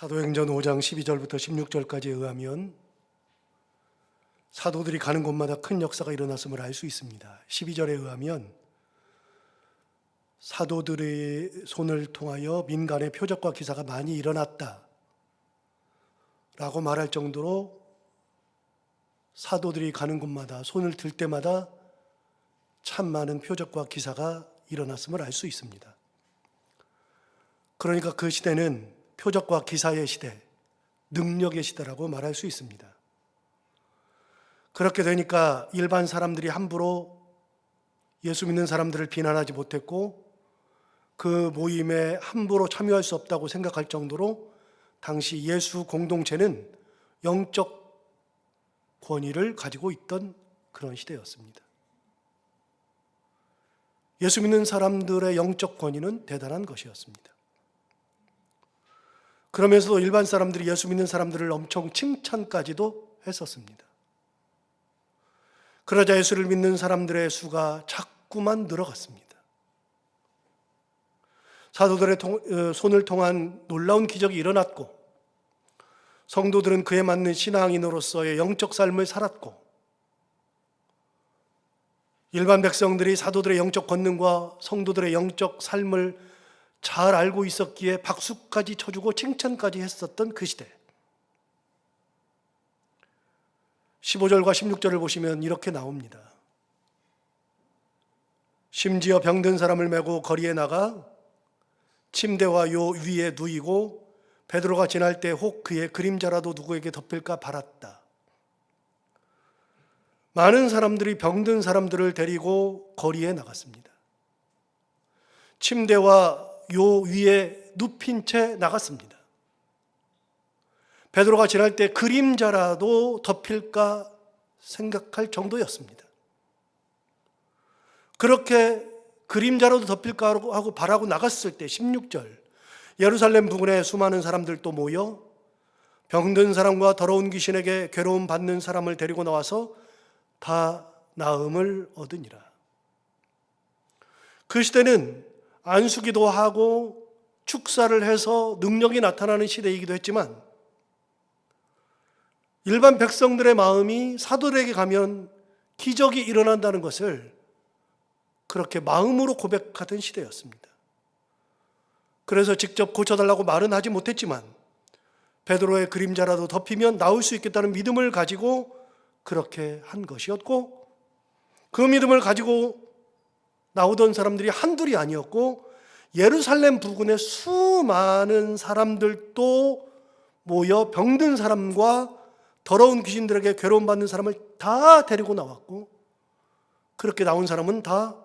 사도행전 5장 12절부터 16절까지에 의하면 사도들이 가는 곳마다 큰 역사가 일어났음을 알 수 있습니다. 12절에 의하면 사도들의 손을 통하여 민간의 표적과 기사가 많이 일어났다 라고 말할 정도로 사도들이 가는 곳마다 손을 들 때마다 참 많은 표적과 기사가 일어났음을 알 수 있습니다. 그러니까 그 시대는 표적과 기사의 시대, 능력의 시대라고 말할 수 있습니다. 그렇게 되니까 일반 사람들이 함부로 예수 믿는 사람들을 비난하지 못했고 그 모임에 함부로 참여할 수 없다고 생각할 정도로 당시 예수 공동체는 영적 권위를 가지고 있던 그런 시대였습니다. 예수 믿는 사람들의 영적 권위는 대단한 것이었습니다. 그러면서도 일반 사람들이 예수 믿는 사람들을 엄청 칭찬까지도 했었습니다. 그러자 예수를 믿는 사람들의 수가 자꾸만 늘어갔습니다. 사도들의 손을 통한 놀라운 기적이 일어났고 성도들은 그에 맞는 신앙인으로서의 영적 삶을 살았고 일반 백성들이 사도들의 영적 권능과 성도들의 영적 삶을 잘 알고 있었기에 박수까지 쳐주고 칭찬까지 했었던 그 시대. 15절과 16절을 보시면 이렇게 나옵니다. 심지어 병든 사람을 메고 거리에 나가 침대와 요 위에 누이고 베드로가 지날 때 혹 그의 그림자라도 누구에게 덮일까 바랐다. 많은 사람들이 병든 사람들을 데리고 거리에 나갔습니다. 침대와 요 위에 눕힌 채 나갔습니다. 베드로가 지날 때 그림자라도 덮일까 생각할 정도였습니다. 그렇게 그림자라도 덮일까 하고 바라고 나갔을 때 16절 예루살렘 부근에 수많은 사람들도 모여 병든 사람과 더러운 귀신에게 괴로움 받는 사람을 데리고 나와서 다 나음을 얻으니라. 그 시대는 안수기도 하고 축사를 해서 능력이 나타나는 시대이기도 했지만 일반 백성들의 마음이 사도들에게 가면 기적이 일어난다는 것을 그렇게 마음으로 고백하던 시대였습니다. 그래서 직접 고쳐달라고 말은 하지 못했지만 베드로의 그림자라도 덮이면 나올 수 있겠다는 믿음을 가지고 그렇게 한 것이었고 그 믿음을 가지고 나오던 사람들이 한둘이 아니었고 예루살렘 부근에 수많은 사람들도 모여 병든 사람과 더러운 귀신들에게 괴로움 받는 사람을 다 데리고 나왔고 그렇게 나온 사람은 다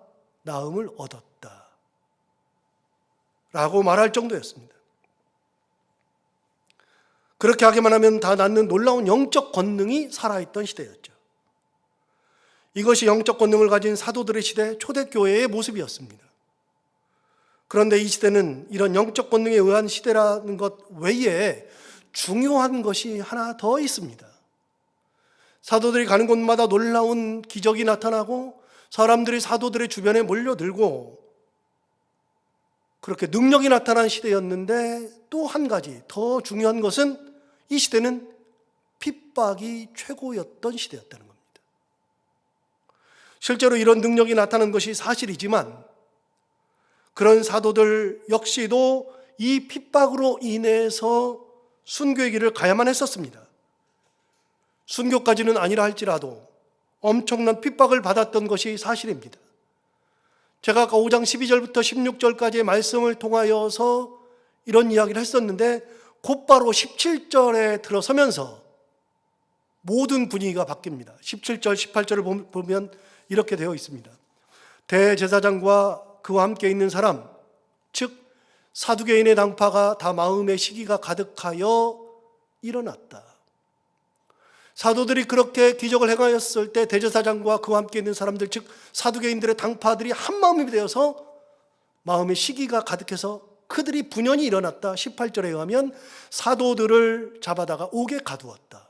나음을 얻었다 라고 말할 정도였습니다. 그렇게 하기만 하면 다 낫는 놀라운 영적 권능이 살아있던 시대였죠. 이것이 영적 권능을 가진 사도들의 시대, 초대교회의 모습이었습니다. 그런데 이 시대는 이런 영적 권능에 의한 시대라는 것 외에 중요한 것이 하나 더 있습니다. 사도들이 가는 곳마다 놀라운 기적이 나타나고 사람들이 사도들의 주변에 몰려들고 그렇게 능력이 나타난 시대였는데 또 한 가지 더 중요한 것은 이 시대는 핍박이 최고였던 시대였다는 겁니다. 실제로 이런 능력이 나타난 것이 사실이지만 그런 사도들 역시도 이 핍박으로 인해서 순교의 길을 가야만 했었습니다. 순교까지는 아니라 할지라도 엄청난 핍박을 받았던 것이 사실입니다. 제가 아까 5장 12절부터 16절까지의 말씀을 통하여서 이런 이야기를 했었는데 곧바로 17절에 들어서면서 모든 분위기가 바뀝니다. 17절, 18절을 보면 이렇게 되어 있습니다. 대제사장과 그와 함께 있는 사람, 즉 사두개인의 당파가 다 마음의 시기가 가득하여 일어났다. 사도들이 그렇게 기적을 행하였을 때 대제사장과 그와 함께 있는 사람들, 즉 사두개인들의 당파들이 한마음이 되어서 마음의 시기가 가득해서 그들이 분연히 일어났다. 18절에 의하면 사도들을 잡아다가 옥에 가두었다.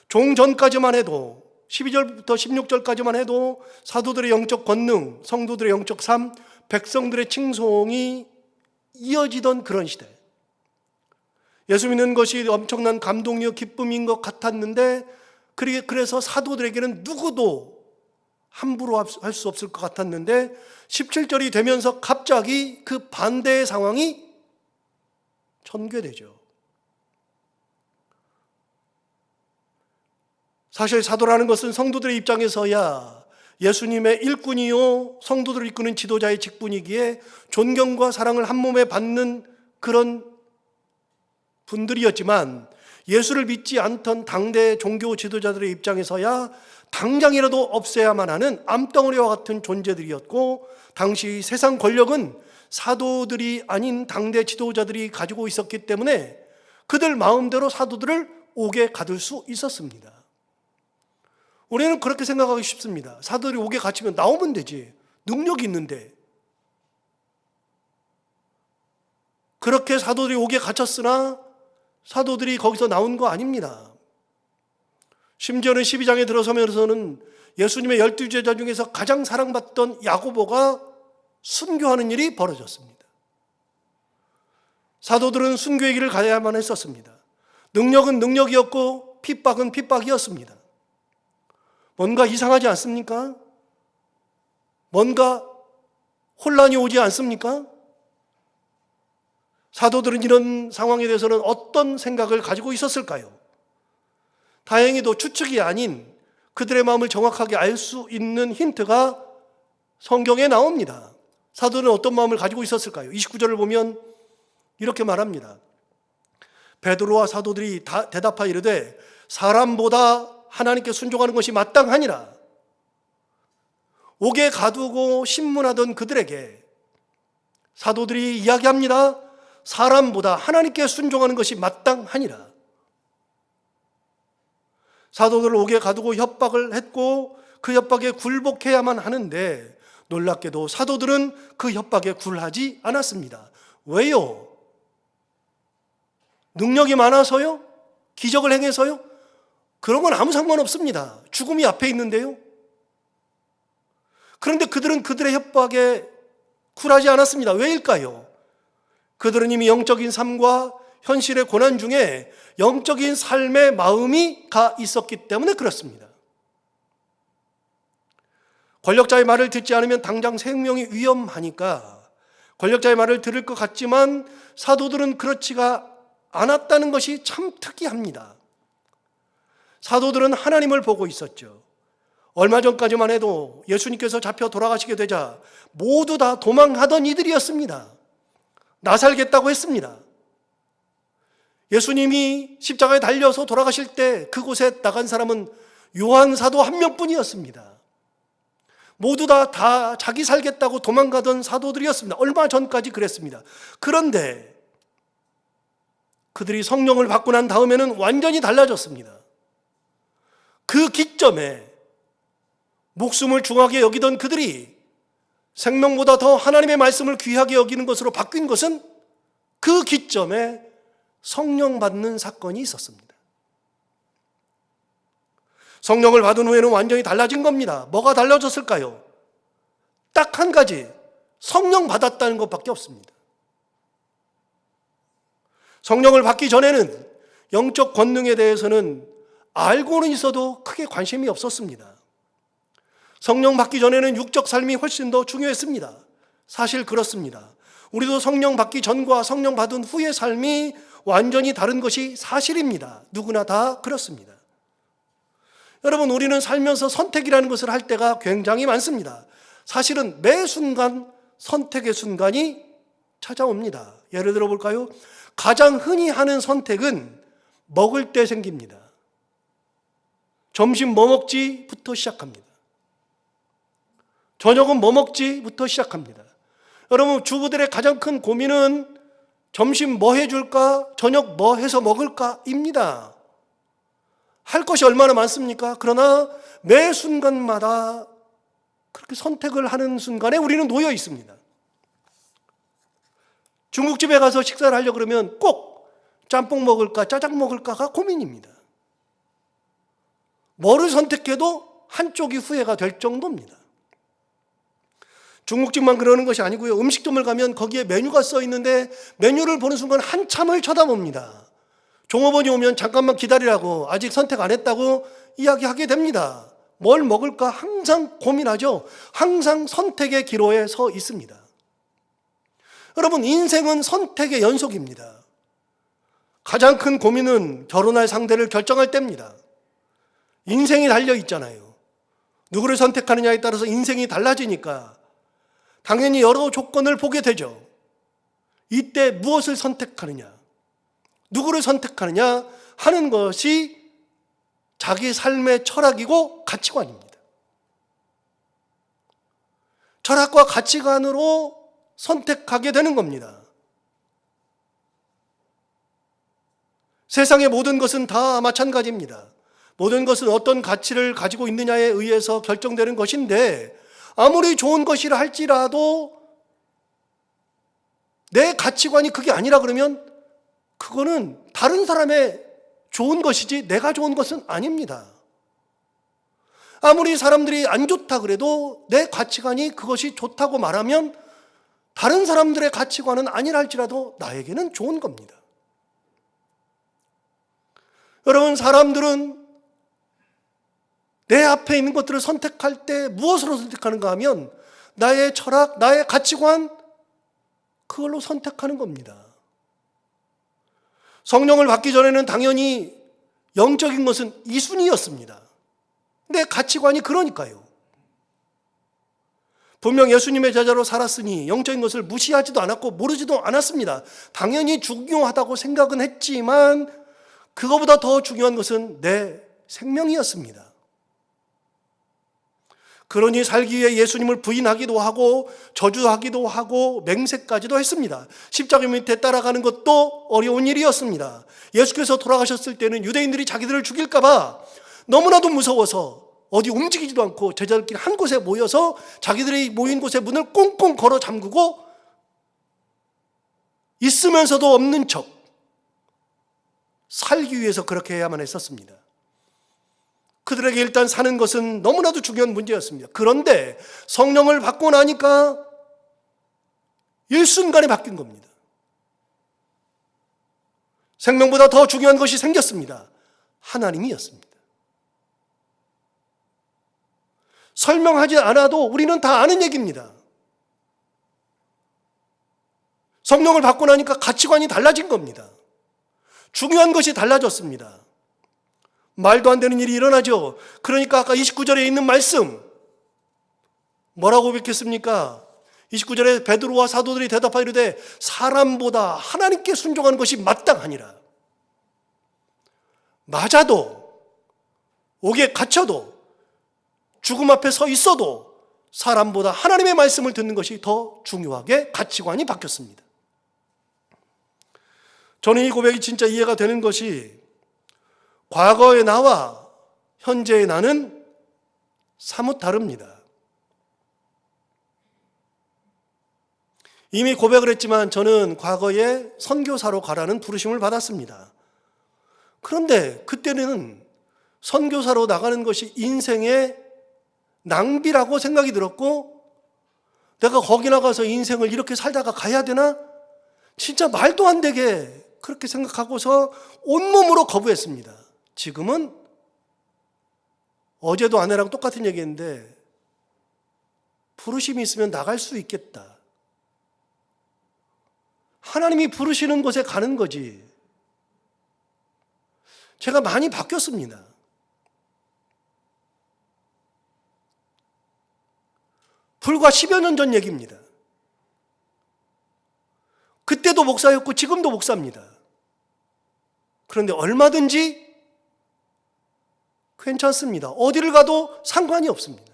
종전까지만 해도 12절부터 16절까지만 해도 사도들의 영적 권능, 성도들의 영적 삶, 백성들의 칭송이 이어지던 그런 시대. 예수 믿는 것이 엄청난 감동이요 기쁨인 것 같았는데 그래서 사도들에게는 누구도 함부로 할 수 없을 것 같았는데 17절이 되면서 갑자기 그 반대의 상황이 전개되죠. 사실 사도라는 것은 성도들의 입장에서야 예수님의 일꾼이요 성도들을 이끄는 지도자의 직분이기에 존경과 사랑을 한 몸에 받는 그런 분들이었지만 예수를 믿지 않던 당대 종교 지도자들의 입장에서야 당장이라도 없애야만 하는 암덩어리와 같은 존재들이었고, 당시 세상 권력은 사도들이 아닌 당대 지도자들이 가지고 있었기 때문에 그들 마음대로 사도들을 옥에 가둘 수 있었습니다. 우리는 그렇게 생각하기 쉽습니다. 사도들이 옥에 갇히면 나오면 되지. 능력이 있는데. 그렇게 사도들이 옥에 갇혔으나 사도들이 거기서 나온 거 아닙니다. 심지어는 12장에 들어서면서는 예수님의 12제자 중에서 가장 사랑받던 야고보가 순교하는 일이 벌어졌습니다. 사도들은 순교의 길을 가야만 했었습니다. 능력은 능력이었고 핍박은 핍박이었습니다. 뭔가 이상하지 않습니까? 뭔가 혼란이 오지 않습니까? 사도들은 이런 상황에 대해서는 어떤 생각을 가지고 있었을까요? 다행히도 추측이 아닌 그들의 마음을 정확하게 알 수 있는 힌트가 성경에 나옵니다. 사도들은 어떤 마음을 가지고 있었을까요? 29절을 보면 이렇게 말합니다. 베드로와 사도들이 대답하여 이르되 사람보다 하나님께 순종하는 것이 마땅하니라. 옥에 가두고 신문하던 그들에게 사도들이 이야기합니다. 사람보다 하나님께 순종하는 것이 마땅하니라. 사도들을 옥에 가두고 협박을 했고 그 협박에 굴복해야만 하는데 놀랍게도 사도들은 그 협박에 굴하지 않았습니다. 왜요? 능력이 많아서요? 기적을 행해서요? 그런 건 아무 상관없습니다. 죽음이 앞에 있는데요. 그런데 그들은 그들의 협박에 굴하지 않았습니다. 왜일까요? 그들은 이미 영적인 삶과 현실의 고난 중에 영적인 삶의 마음이 가 있었기 때문에 그렇습니다. 권력자의 말을 듣지 않으면 당장 생명이 위험하니까 권력자의 말을 들을 것 같지만 사도들은 그렇지가 않았다는 것이 참 특이합니다. 사도들은 하나님을 보고 있었죠. 얼마 전까지만 해도 예수님께서 잡혀 돌아가시게 되자 모두 다 도망하던 이들이었습니다. 나 살겠다고 했습니다. 예수님이 십자가에 달려서 돌아가실 때 그곳에 나간 사람은 요한 사도 한 명뿐이었습니다. 모두 다 자기 살겠다고 도망가던 사도들이었습니다. 얼마 전까지 그랬습니다. 그런데 그들이 성령을 받고 난 다음에는 완전히 달라졌습니다. 그 기점에 목숨을 중하게 여기던 그들이 생명보다 더 하나님의 말씀을 귀하게 여기는 것으로 바뀐 것은 그 기점에 성령 받는 사건이 있었습니다. 성령을 받은 후에는 완전히 달라진 겁니다. 뭐가 달라졌을까요? 딱 한 가지, 성령 받았다는 것밖에 없습니다. 성령을 받기 전에는 영적 권능에 대해서는 알고는 있어도 크게 관심이 없었습니다. 성령 받기 전에는 육적 삶이 훨씬 더 중요했습니다. 사실 그렇습니다. 우리도 성령 받기 전과 성령 받은 후의 삶이 완전히 다른 것이 사실입니다. 누구나 다 그렇습니다. 여러분, 우리는 살면서 선택이라는 것을 할 때가 굉장히 많습니다. 사실은 매 순간 선택의 순간이 찾아옵니다. 예를 들어 볼까요? 가장 흔히 하는 선택은 먹을 때 생깁니다. 점심 뭐 먹지부터 시작합니다. 저녁은 뭐 먹지부터 시작합니다. 여러분, 주부들의 가장 큰 고민은 점심 뭐 해줄까, 저녁 뭐 해서 먹을까입니다. 할 것이 얼마나 많습니까? 그러나 매 순간마다 그렇게 선택을 하는 순간에 우리는 놓여 있습니다. 중국집에 가서 식사를 하려고 그러면 꼭 짬뽕 먹을까, 짜장 먹을까가 고민입니다. 뭐를 선택해도 한쪽이 후회가 될 정도입니다. 중국집만 그러는 것이 아니고요. 음식점을 가면 거기에 메뉴가 써 있는데 메뉴를 보는 순간 한참을 쳐다봅니다. 종업원이 오면 잠깐만 기다리라고, 아직 선택 안 했다고 이야기하게 됩니다. 뭘 먹을까 항상 고민하죠. 항상 선택의 기로에 서 있습니다. 여러분, 인생은 선택의 연속입니다. 가장 큰 고민은 결혼할 상대를 결정할 때입니다. 인생이 달려 있잖아요. 누구를 선택하느냐에 따라서 인생이 달라지니까 당연히 여러 조건을 보게 되죠. 이때 무엇을 선택하느냐, 누구를 선택하느냐 하는 것이 자기 삶의 철학이고 가치관입니다. 철학과 가치관으로 선택하게 되는 겁니다. 세상의 모든 것은 다 마찬가지입니다. 모든 것은 어떤 가치를 가지고 있느냐에 의해서 결정되는 것인데, 아무리 좋은 것이라 할지라도 내 가치관이 그게 아니라 그러면 그거는 다른 사람의 좋은 것이지 내가 좋은 것은 아닙니다. 아무리 사람들이 안 좋다 그래도 내 가치관이 그것이 좋다고 말하면 다른 사람들의 가치관은 아니라 할지라도 나에게는 좋은 겁니다. 여러분, 사람들은 내 앞에 있는 것들을 선택할 때 무엇으로 선택하는가 하면 나의 철학, 나의 가치관, 그걸로 선택하는 겁니다. 성령을 받기 전에는 당연히 영적인 것은 이순이었습니다. 내 가치관이 그러니까요. 분명 예수님의 제자로 살았으니 영적인 것을 무시하지도 않았고 모르지도 않았습니다. 당연히 중요하다고 생각은 했지만 그거보다 더 중요한 것은 내 생명이었습니다. 그러니 살기 위해 예수님을 부인하기도 하고 저주하기도 하고 맹세까지도 했습니다. 십자가 밑에 따라가는 것도 어려운 일이었습니다. 예수께서 돌아가셨을 때는 유대인들이 자기들을 죽일까 봐 너무나도 무서워서 어디 움직이지도 않고 제자들끼리 한 곳에 모여서 자기들이 모인 곳에 문을 꽁꽁 걸어 잠그고 있으면서도 없는 척 살기 위해서 그렇게 해야만 했었습니다. 그들에게 일단 사는 것은 너무나도 중요한 문제였습니다. 그런데 성령을 받고 나니까 일순간에 바뀐 겁니다. 생명보다 더 중요한 것이 생겼습니다. 하나님이었습니다. 설명하지 않아도 우리는 다 아는 얘기입니다. 성령을 받고 나니까 가치관이 달라진 겁니다. 중요한 것이 달라졌습니다. 말도 안 되는 일이 일어나죠. 그러니까 아까 29절에 있는 말씀 뭐라고 고백했습니까? 29절에 베드로와 사도들이 대답하이르되 사람보다 하나님께 순종하는 것이 마땅하니라. 맞아도, 옥에 갇혀도, 죽음 앞에 서 있어도 사람보다 하나님의 말씀을 듣는 것이 더 중요하게 가치관이 바뀌었습니다. 저는 이 고백이 진짜 이해가 되는 것이 과거의 나와 현재의 나는 사뭇 다릅니다. 이미 고백을 했지만 저는 과거에 선교사로 가라는 부르심을 받았습니다. 그런데 그때는 선교사로 나가는 것이 인생의 낭비라고 생각이 들었고, 내가 거기 나가서 인생을 이렇게 살다가 가야 되나? 진짜 말도 안 되게 그렇게 생각하고서 온몸으로 거부했습니다. 지금은 어제도 아내랑 똑같은 얘기했는데 부르심이 있으면 나갈 수 있겠다. 하나님이 부르시는 곳에 가는 거지. 제가 많이 바뀌었습니다. 불과 10여 년 전 얘기입니다. 그때도 목사였고 지금도 목사입니다. 그런데 얼마든지 괜찮습니다. 어디를 가도 상관이 없습니다.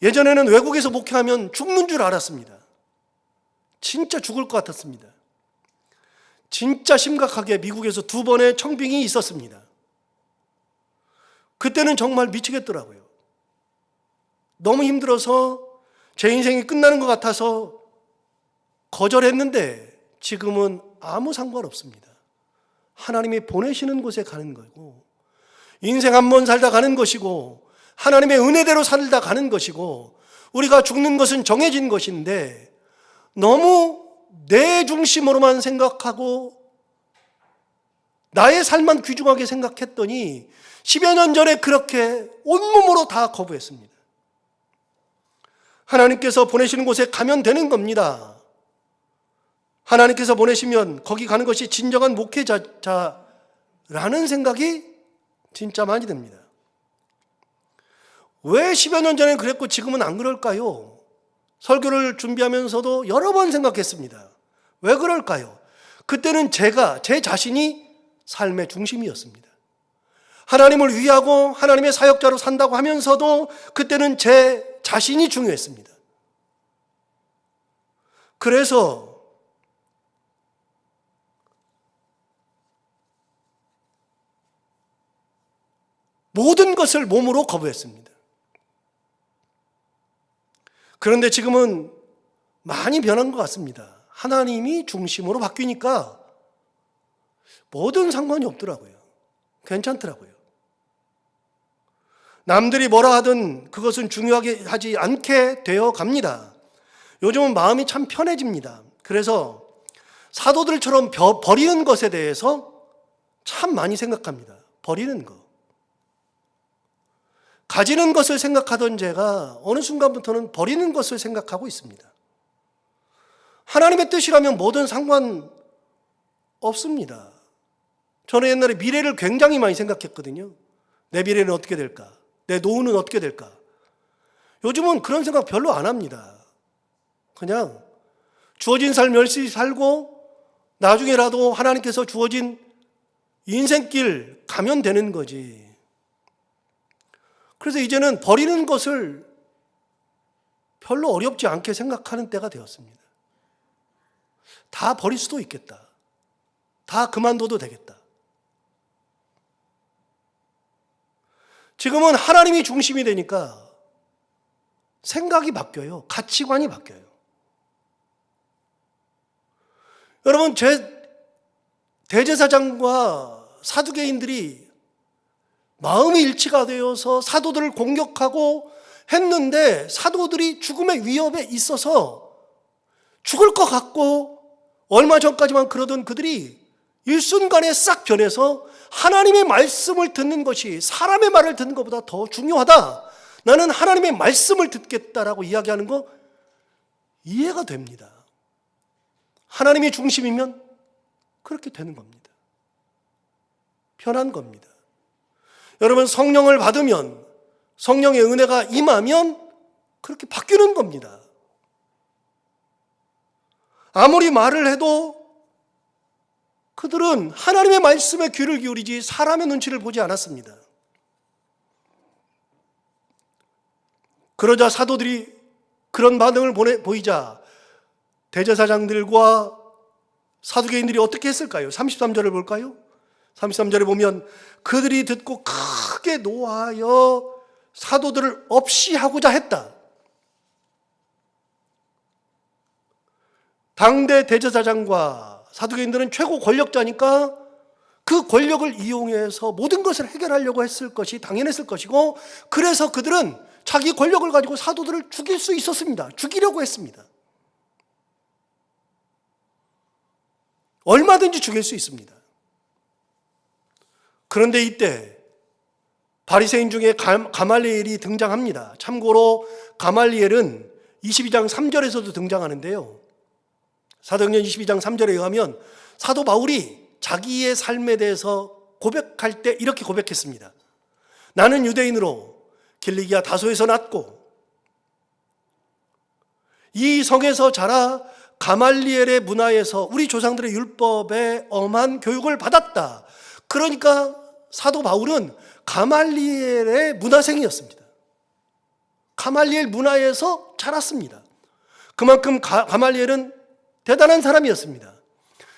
예전에는 외국에서 목회하면 죽는 줄 알았습니다. 진짜 죽을 것 같았습니다. 진짜 심각하게 미국에서 2번의 청빙이 있었습니다. 그때는 정말 미치겠더라고요. 너무 힘들어서 제 인생이 끝나는 것 같아서 거절했는데 지금은 아무 상관없습니다. 하나님이 보내시는 곳에 가는 거고, 인생 한 번 살다 가는 것이고, 하나님의 은혜대로 살다 가는 것이고 우리가 죽는 것은 정해진 것인데 너무 내 중심으로만 생각하고 나의 삶만 귀중하게 생각했더니 10여 년 전에 그렇게 온몸으로 다 거부했습니다. 하나님께서 보내시는 곳에 가면 되는 겁니다. 하나님께서 보내시면 거기 가는 것이 진정한 목회자라는 생각이 진짜 많이 듭니다. 왜 10여 년 전에 그랬고 지금은 안 그럴까요? 설교를 준비하면서도 여러 번 생각했습니다. 왜 그럴까요? 그때는 제 자신이 삶의 중심이었습니다. 하나님을 위하고 하나님의 사역자로 산다고 하면서도 그때는 제 자신이 중요했습니다. 그래서 모든 것을 몸으로 거부했습니다. 그런데 지금은 많이 변한 것 같습니다. 하나님이 중심으로 바뀌니까 뭐든 상관이 없더라고요. 괜찮더라고요. 남들이 뭐라 하든 그것은 중요하게 하지 않게 되어 갑니다. 요즘은 마음이 참 편해집니다. 그래서 사도들처럼 버리는 것에 대해서 참 많이 생각합니다. 버리는 것. 가지는 것을 생각하던 제가 어느 순간부터는 버리는 것을 생각하고 있습니다. 하나님의 뜻이라면 뭐든 상관없습니다. 저는 옛날에 미래를 굉장히 많이 생각했거든요. 내 미래는 어떻게 될까? 내 노후는 어떻게 될까? 요즘은 그런 생각 별로 안 합니다. 그냥 주어진 삶 열심히 살고 나중에라도 하나님께서 주어진 인생길 가면 되는 거지. 그래서 이제는 버리는 것을 별로 어렵지 않게 생각하는 때가 되었습니다. 다 버릴 수도 있겠다. 다 그만둬도 되겠다. 지금은 하나님이 중심이 되니까 생각이 바뀌어요. 가치관이 바뀌어요. 여러분, 대제사장과 사두개인들이 마음이 일치가 되어서 사도들을 공격하고 했는데 사도들이 죽음의 위협에 있어서 죽을 것 같고 얼마 전까지만 그러던 그들이 일순간에 싹 변해서 하나님의 말씀을 듣는 것이 사람의 말을 듣는 것보다 더 중요하다. 나는 하나님의 말씀을 듣겠다라고 이야기하는 거 이해가 됩니다. 하나님이 중심이면 그렇게 되는 겁니다. 편한 겁니다. 여러분, 성령을 받으면, 성령의 은혜가 임하면 그렇게 바뀌는 겁니다. 아무리 말을 해도 그들은 하나님의 말씀에 귀를 기울이지 사람의 눈치를 보지 않았습니다. 그러자 사도들이 그런 반응을 보이자 대제사장들과 사두개인들이 어떻게 했을까요? 33절을 볼까요? 33절에 보면 그들이 듣고 크게 노하여 사도들을 없이 하고자 했다. 당대 대제사장과 사두개인들은 최고 권력자니까 그 권력을 이용해서 모든 것을 해결하려고 했을 것이 당연했을 것이고, 그래서 그들은 자기 권력을 가지고 사도들을 죽일 수 있었습니다. 죽이려고 했습니다. 얼마든지 죽일 수 있습니다. 그런데 이때 바리새인 중에 가말리엘이 등장합니다. 참고로 가말리엘은 22장 3절에서도 등장하는데요. 사도행전 22장 3절에 의하면 사도 바울이 자기의 삶에 대해서 고백할 때 이렇게 고백했습니다. 나는 유대인으로 길리기아 다소에서 났고 이 성에서 자라 가말리엘의 문화에서 우리 조상들의 율법에 엄한 교육을 받았다. 그러니까 사도 바울은 가말리엘의 문화생이었습니다. 가말리엘 문화에서 자랐습니다. 그만큼 가말리엘은 대단한 사람이었습니다.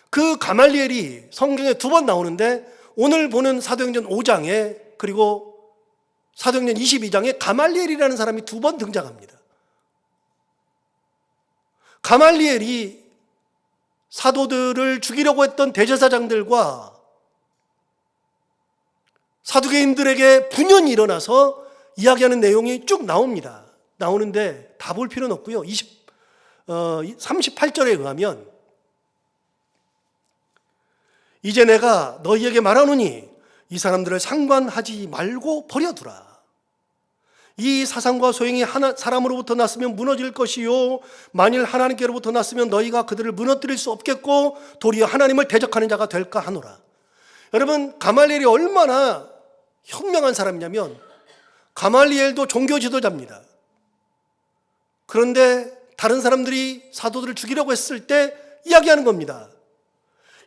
그 가말리엘이 성경에 2번 나오는데 오늘 보는 사도행전 5장에 그리고 사도행전 22장에 가말리엘이라는 사람이 2번 등장합니다. 가말리엘이 사도들을 죽이려고 했던 대제사장들과 사두개인들에게 분연이 일어나서 이야기하는 내용이 쭉 나옵니다. 나오는데 다 볼 필요는 없고요. 38절에 의하면 이제 내가 너희에게 말하노니 이 사람들을 상관하지 말고 버려두라. 이 사상과 소행이 사람으로부터 났으면 무너질 것이요 만일 하나님께로부터 났으면 너희가 그들을 무너뜨릴 수 없겠고 도리어 하나님을 대적하는 자가 될까 하노라. 여러분, 가말리엘이 얼마나 현명한 사람이냐면 가말리엘도 종교 지도자입니다. 그런데 다른 사람들이 사도들을 죽이려고 했을 때 이야기하는 겁니다.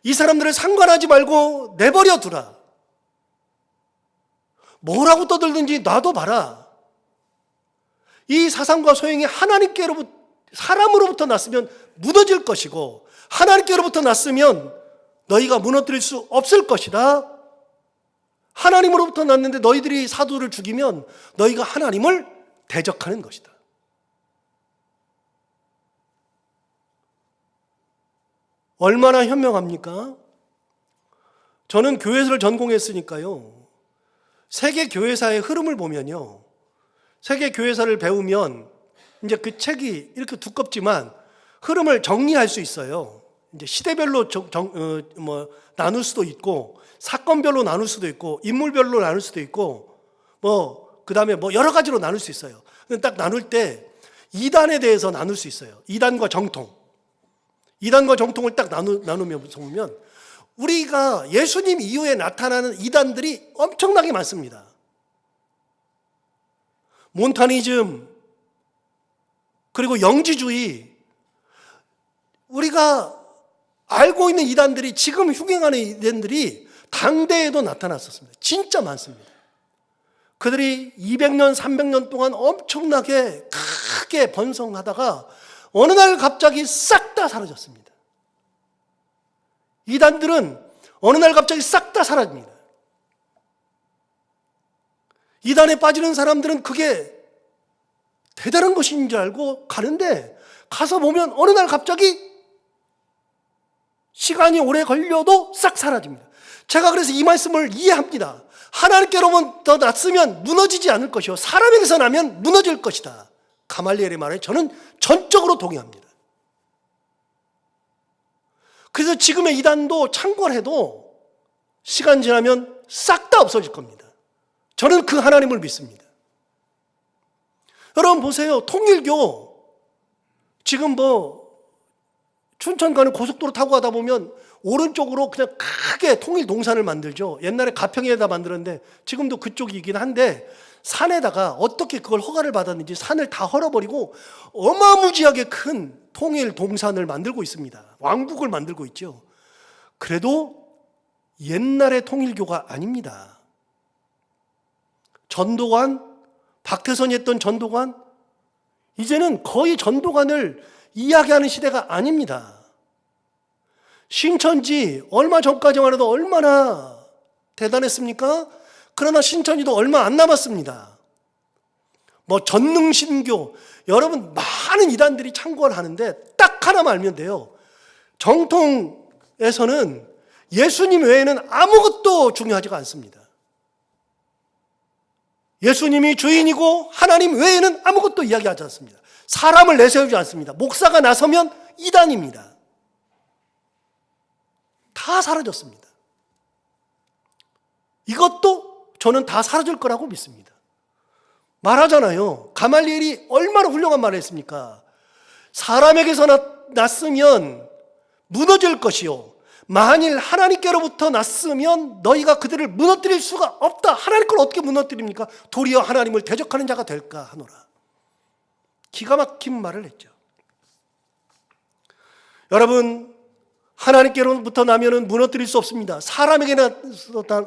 이 사람들을 상관하지 말고 내버려 두라. 뭐라고 떠들든지 놔둬봐라. 이 사상과 소행이 하나님께로부터, 사람으로부터 났으면 무너질 것이고 하나님께로부터 났으면 너희가 무너뜨릴 수 없을 것이다. 하나님으로부터 났는데 너희들이 사도를 죽이면 너희가 하나님을 대적하는 것이다. 얼마나 현명합니까? 저는 교회사를 전공했으니까요. 세계 교회사의 흐름을 보면요. 세계 교회사를 배우면 이제 그 책이 이렇게 두껍지만 흐름을 정리할 수 있어요. 이제 시대별로 나눌 수도 있고 사건별로 나눌 수도 있고 인물별로 나눌 수도 있고 그다음에 여러 가지로 나눌 수 있어요. 근데 딱 나눌 때 이단에 대해서 나눌 수 있어요. 이단과 정통. 이단과 정통을 딱 나누면 보면 우리가 예수님 이후에 나타나는 이단들이 엄청나게 많습니다. 몬타니즘, 그리고 영지주의, 우리가 알고 있는 이단들이 지금 흉행하는 이단들이 당대에도 나타났었습니다. 진짜 많습니다. 그들이 200년, 300년 동안 엄청나게 크게 번성하다가 어느 날 갑자기 싹 다 사라졌습니다. 이단들은 어느 날 갑자기 싹 다 사라집니다. 이단에 빠지는 사람들은 그게 대단한 것인 줄 알고 가는데 가서 보면 어느 날 갑자기 시간이 오래 걸려도 싹 사라집니다. 제가 그래서 이 말씀을 이해합니다. 하나님께로부터 났으면 무너지지 않을 것이요 사람에게서 나면 무너질 것이다. 가말리엘의 말에 저는 전적으로 동의합니다. 그래서 지금의 이단도 창궐해도 시간 지나면 싹 다 없어질 겁니다. 저는 그 하나님을 믿습니다. 여러분 보세요. 통일교 지금 춘천 가는 고속도로 타고 가다 보면 오른쪽으로 그냥 크게 통일동산을 만들죠. 옛날에 가평에다 만들었는데 지금도 그쪽이긴 한데 산에다가 어떻게 그걸 허가를 받았는지 산을 다 헐어버리고 어마무지하게 큰 통일동산을 만들고 있습니다. 왕국을 만들고 있죠. 그래도 옛날의 통일교가 아닙니다. 전도관, 박태선이 했던 전도관, 이제는 거의 전도관을 이야기하는 시대가 아닙니다. 신천지 얼마 전까지만 해도 얼마나 대단했습니까? 그러나 신천지도 얼마 안 남았습니다. 전능신교, 여러분 많은 이단들이 창궐 하는데 딱 하나만 알면 돼요. 정통에서는 예수님 외에는 아무것도 중요하지가 않습니다. 예수님이 주인이고 하나님 외에는 아무것도 이야기하지 않습니다. 사람을 내세우지 않습니다. 목사가 나서면 이단입니다. 다 사라졌습니다. 이것도 저는 다 사라질 거라고 믿습니다. 말하잖아요. 가말리엘이 얼마나 훌륭한 말을 했습니까? 사람에게서 났으면 무너질 것이요 만일 하나님께로부터 났으면 너희가 그들을 무너뜨릴 수가 없다. 하나님 걸 어떻게 무너뜨립니까? 도리어 하나님을 대적하는 자가 될까 하노라. 기가 막힌 말을 했죠. 여러분, 하나님께로부터 나면은 무너뜨릴 수 없습니다. 사람에게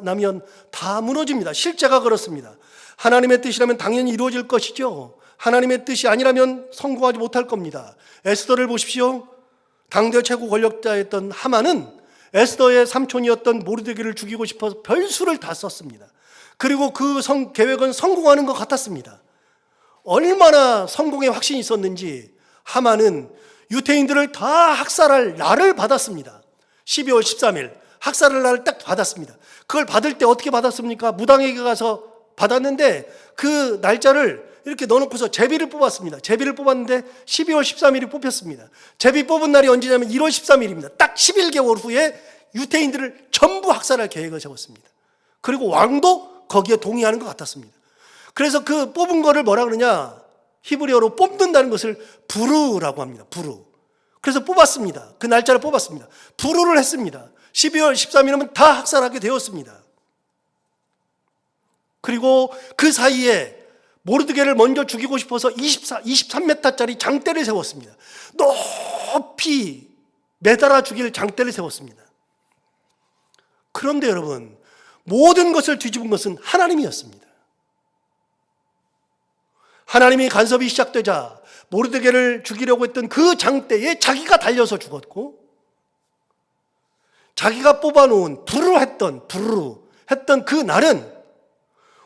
나면 다 무너집니다. 실제가 그렇습니다. 하나님의 뜻이라면 당연히 이루어질 것이죠. 하나님의 뜻이 아니라면 성공하지 못할 겁니다. 에스더를 보십시오. 당대 최고 권력자였던 하만은 에스더의 삼촌이었던 모르드게를 죽이고 싶어서 별수를 다 썼습니다. 그리고 그 계획은 성공하는 것 같았습니다. 얼마나 성공의 확신이 있었는지 하만은 유태인들을 다 학살할 날을 받았습니다. 12월 13일 학살할 날을 딱 받았습니다. 그걸 받을 때 어떻게 받았습니까? 무당에게 가서 받았는데 그 날짜를 이렇게 넣어놓고서 제비를 뽑았습니다. 제비를 뽑았는데 12월 13일이 뽑혔습니다. 제비 뽑은 날이 언제냐면 1월 13일입니다. 딱 11개월 후에 유대인들을 전부 학살할 계획을 세웠습니다. 그리고 왕도 거기에 동의하는 것 같았습니다. 그래서 그 뽑은 거를 뭐라 그러냐, 히브리어로 뽑는다는 것을 부르라고 합니다. 부르. 그래서 뽑았습니다. 그 날짜를 뽑았습니다. 부르를 했습니다. 12월 13일이면 다 학살하게 되었습니다. 그리고 그 사이에 모르드게를 먼저 죽이고 싶어서 23m짜리 장대를 세웠습니다. 높이 매달아 죽일 장대를 세웠습니다. 그런데 여러분, 모든 것을 뒤집은 것은 하나님이었습니다. 하나님이 간섭이 시작되자 모르드게를 죽이려고 했던 그 장대에 자기가 달려서 죽었고, 자기가 뽑아놓은 부르르 했던 그 날은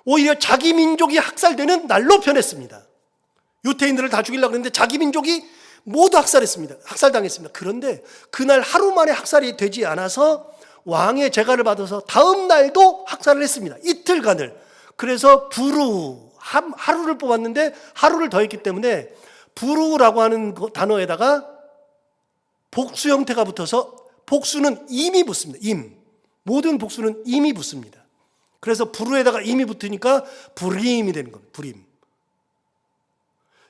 오히려 자기 민족이 학살되는 날로 변했습니다. 유대인들을 다 죽이려고 했는데 자기 민족이 모두 학살당했습니다. 그런데 그날 하루 만에 학살이 되지 않아서 왕의 제가를 받아서 다음 날도 학살을 했습니다. 이틀간을. 그래서 하루를 뽑았는데 하루를 더했기 때문에 부루라고 하는 단어에다가 복수 형태가 붙어서 복수는 임이 붙습니다. 모든 복수는 임이 붙습니다. 그래서 부루에다가 임이 붙으니까 불임이 되는 겁니다. 불임.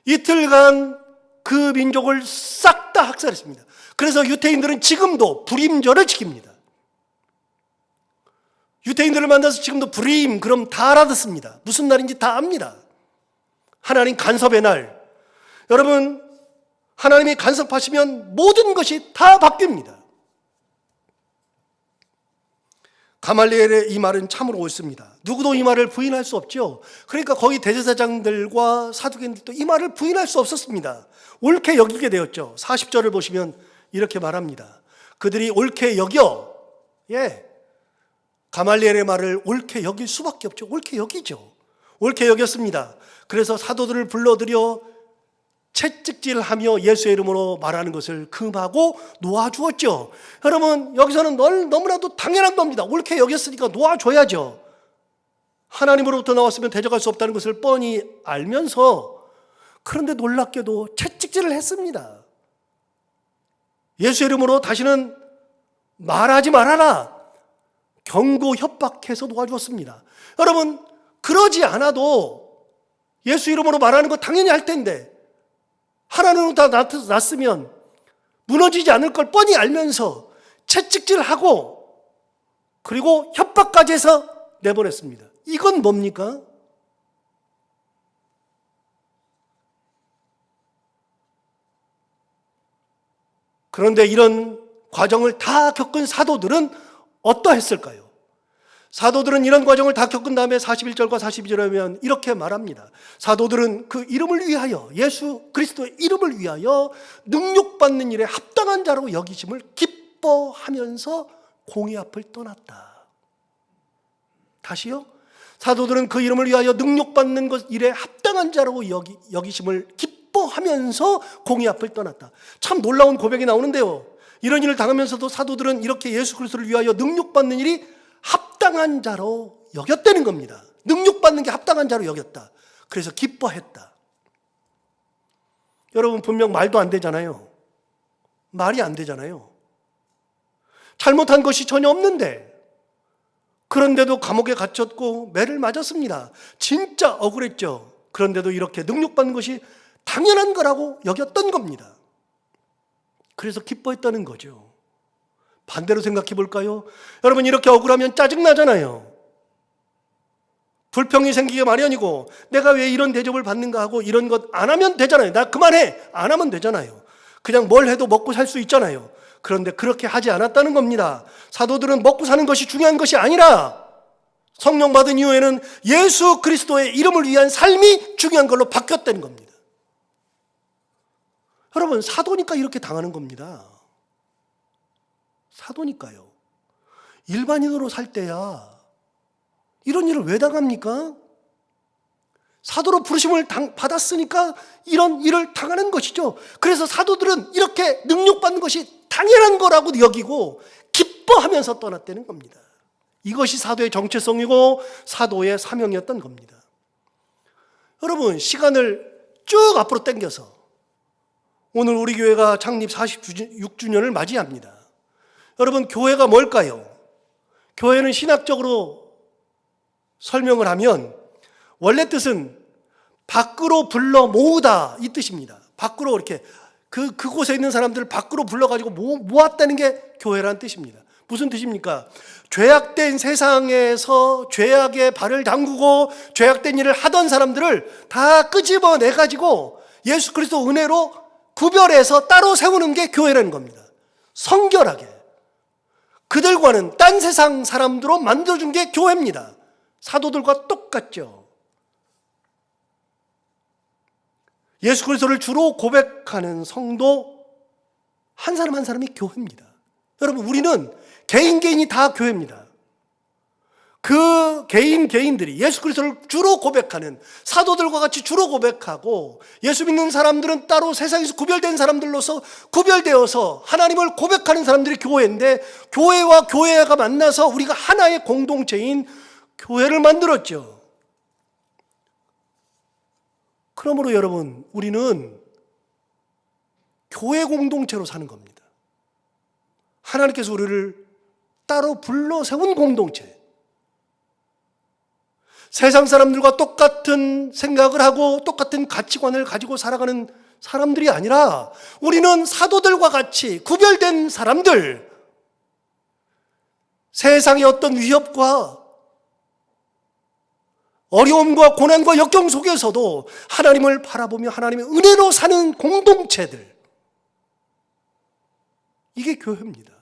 이틀간 그 민족을 싹 다 학살했습니다. 그래서 유대인들은 지금도 불임절을 지킵니다. 유대인들을 만나서 지금도 불임, 그럼 다 알아듣습니다. 무슨 날인지 다 압니다. 하나님 간섭의 날. 여러분, 하나님이 간섭하시면 모든 것이 다 바뀝니다. 가말리엘의 이 말은 참으로 옳습니다. 누구도 이 말을 부인할 수 없죠. 그러니까 거기 대제사장들과 사두개인들도 이 말을 부인할 수 없었습니다. 옳게 여기게 되었죠. 40절을 보시면 이렇게 말합니다. 그들이 옳게 여겨, 가말리엘의 말을 옳게 여길 수밖에 없죠. 옳게 여기죠. 옳게 여겼습니다. 그래서 사도들을 불러들여 채찍질하며 예수의 이름으로 말하는 것을 금하고 놓아주었죠. 여러분, 여기서는 너무나도 당연한 겁니다. 옳게 여겼으니까 놓아줘야죠. 하나님으로부터 나왔으면 대적할 수 없다는 것을 뻔히 알면서, 그런데 놀랍게도 채찍질을 했습니다. 예수의 이름으로 다시는 말하지 말아라, 경고 협박해서 놓아주었습니다. 여러분, 그러지 않아도 예수 이름으로 말하는 거 당연히 할 텐데, 하나님으로 다 났으면 무너지지 않을 걸 뻔히 알면서 채찍질하고 그리고 협박까지 해서 내보냈습니다. 이건 뭡니까? 그런데 이런 과정을 다 겪은 사도들은 어떠했을까요? 사도들은 이런 과정을 다 겪은 다음에 41절과 42절에 보면 이렇게 말합니다. 사도들은 그 이름을 위하여, 예수 그리스도의 이름을 위하여 능욕받는 일에 합당한 자로 여기심을 기뻐하면서 공의 앞을 떠났다. 다시요. 사도들은 그 이름을 위하여 능욕받는 것 일에 합당한 자로 여기심을 기뻐하면서 공의 앞을 떠났다. 참 놀라운 고백이 나오는데요. 이런 일을 당하면서도 사도들은 이렇게 예수 그리스도를 위하여 능욕받는 일이 합당한 자로 여겼다는 겁니다. 능욕받는 게 합당한 자로 여겼다. 그래서 기뻐했다. 여러분, 분명 말도 안 되잖아요. 말이 안 되잖아요. 잘못한 것이 전혀 없는데, 그런데도 감옥에 갇혔고 매를 맞았습니다. 진짜 억울했죠. 그런데도 이렇게 능욕받는 것이 당연한 거라고 여겼던 겁니다. 그래서 기뻐했다는 거죠. 반대로 생각해 볼까요? 여러분, 이렇게 억울하면 짜증나잖아요. 불평이 생기기 마련이고, 내가 왜 이런 대접을 받는가 하고 이런 것 안 하면 되잖아요. 나 그만해! 안 하면 되잖아요. 그냥 뭘 해도 먹고 살 수 있잖아요. 그런데 그렇게 하지 않았다는 겁니다. 사도들은 먹고 사는 것이 중요한 것이 아니라 성령 받은 이후에는 예수 그리스도의 이름을 위한 삶이 중요한 걸로 바뀌었다는 겁니다. 여러분, 사도니까 이렇게 당하는 겁니다. 사도니까요. 일반인으로 살 때야 이런 일을 왜 당합니까? 사도로 부르심을 받았으니까 이런 일을 당하는 것이죠. 그래서 사도들은 이렇게 능력받는 것이 당연한 거라고 여기고 기뻐하면서 떠났다는 겁니다. 이것이 사도의 정체성이고 사도의 사명이었던 겁니다. 여러분, 시간을 쭉 앞으로 당겨서 오늘 우리 교회가 창립 46주년을 맞이합니다. 여러분, 교회가 뭘까요? 교회는 신학적으로 설명을 하면 원래 뜻은 밖으로 불러 모으다 이 뜻입니다. 밖으로 이렇게 그곳에 있는 사람들을 밖으로 불러가지고 모았다는 게 교회라는 뜻입니다. 무슨 뜻입니까? 죄악된 세상에서 죄악의 발을 담그고 죄악된 일을 하던 사람들을 다 끄집어내가지고 예수 그리스도 은혜로 구별해서 따로 세우는 게 교회라는 겁니다. 성결하게 그들과는 딴 세상 사람들로 만들어준 게 교회입니다. 사도들과 똑같죠. 예수 그리스도를 주로 고백하는 성도 한 사람 한 사람이 교회입니다. 여러분, 우리는 개인이 다 교회입니다. 그 개인들이 예수 그리스도를 주로 고백하는 사도들과 같이 주로 고백하고 예수 믿는 사람들은 따로 세상에서 구별된 사람들로서 구별되어서 하나님을 고백하는 사람들이 교회인데, 교회와 교회가 만나서 우리가 하나의 공동체인 교회를 만들었죠. 그러므로 여러분, 우리는 교회 공동체로 사는 겁니다. 하나님께서 우리를 따로 불러 세운 공동체. 세상 사람들과 똑같은 생각을 하고 똑같은 가치관을 가지고 살아가는 사람들이 아니라 우리는 사도들과 같이 구별된 사람들, 세상의 어떤 위협과 어려움과 고난과 역경 속에서도 하나님을 바라보며 하나님의 은혜로 사는 공동체들, 이게 교회입니다.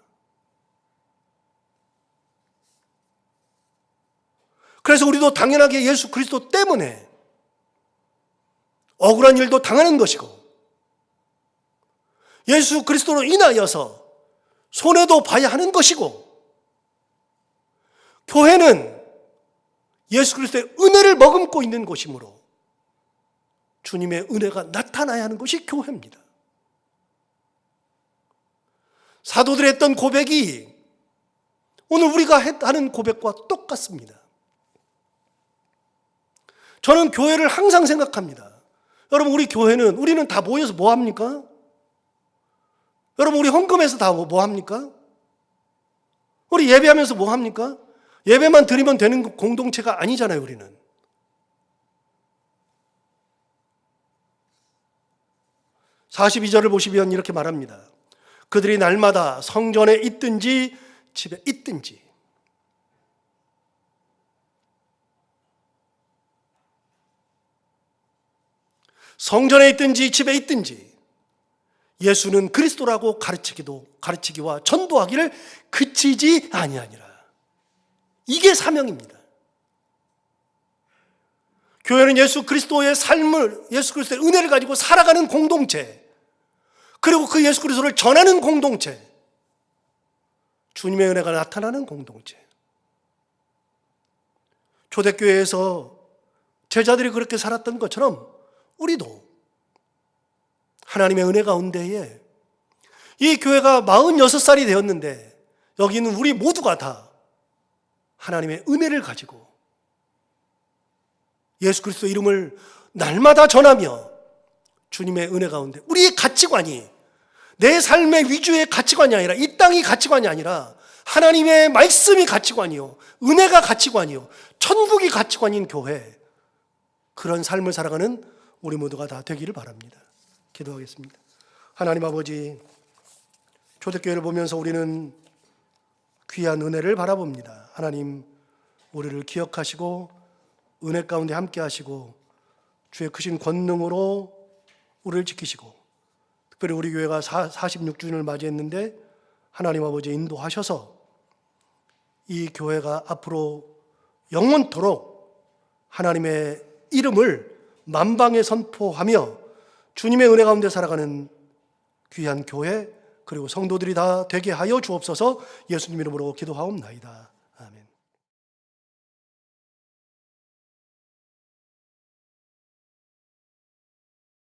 그래서 우리도 당연하게 예수 그리스도 때문에 억울한 일도 당하는 것이고, 예수 그리스도로 인하여서 손해도 봐야 하는 것이고, 교회는 예수 그리스도의 은혜를 머금고 있는 곳이므로 주님의 은혜가 나타나야 하는 것이 교회입니다. 사도들이 했던 고백이 오늘 우리가 하는 고백과 똑같습니다. 저는 교회를 항상 생각합니다. 여러분, 우리 교회는, 우리는 다 모여서 뭐 합니까? 여러분, 우리 헌금해서 다 뭐 합니까? 우리 예배하면서 뭐 합니까? 예배만 드리면 되는 공동체가 아니잖아요, 우리는. (42절을) 보시면 이렇게 말합니다. 그들이 날마다 성전에 있든지 집에 있든지. 성전에 있든지 집에 있든지 예수는 그리스도라고 가르치기와 전도하기를 그치지 아니하니라. 이게 사명입니다. 교회는 예수 그리스도의 삶을, 예수 그리스도의 은혜를 가지고 살아가는 공동체, 그리고 그 예수 그리스도를 전하는 공동체, 주님의 은혜가 나타나는 공동체. 초대교회에서 제자들이 그렇게 살았던 것처럼 우리도 하나님의 은혜 가운데에, 이 교회가 46살이 되었는데 여기 있는 우리 모두가 다 하나님의 은혜를 가지고 예수 그리스도 이름을 날마다 전하며 주님의 은혜 가운데 우리의 가치관이 내 삶의 위주의 가치관이 아니라, 이 땅이 가치관이 아니라 하나님의 말씀이 가치관이요, 은혜가 가치관이요, 천국이 가치관인 교회, 그런 삶을 살아가는 우리 모두가 다 되기를 바랍니다. 기도하겠습니다. 하나님 아버지, 초대교회를 보면서 우리는 귀한 은혜를 바라봅니다. 하나님, 우리를 기억하시고 은혜 가운데 함께 하시고 주의 크신 권능으로 우리를 지키시고, 특별히 우리 교회가 46주년을 맞이했는데 하나님 아버지 인도하셔서 이 교회가 앞으로 영원토록 하나님의 이름을 만방에 선포하며 주님의 은혜 가운데 살아가는 귀한 교회, 그리고 성도들이 다 되게 하여 주옵소서. 예수님 이름으로 기도하옵나이다.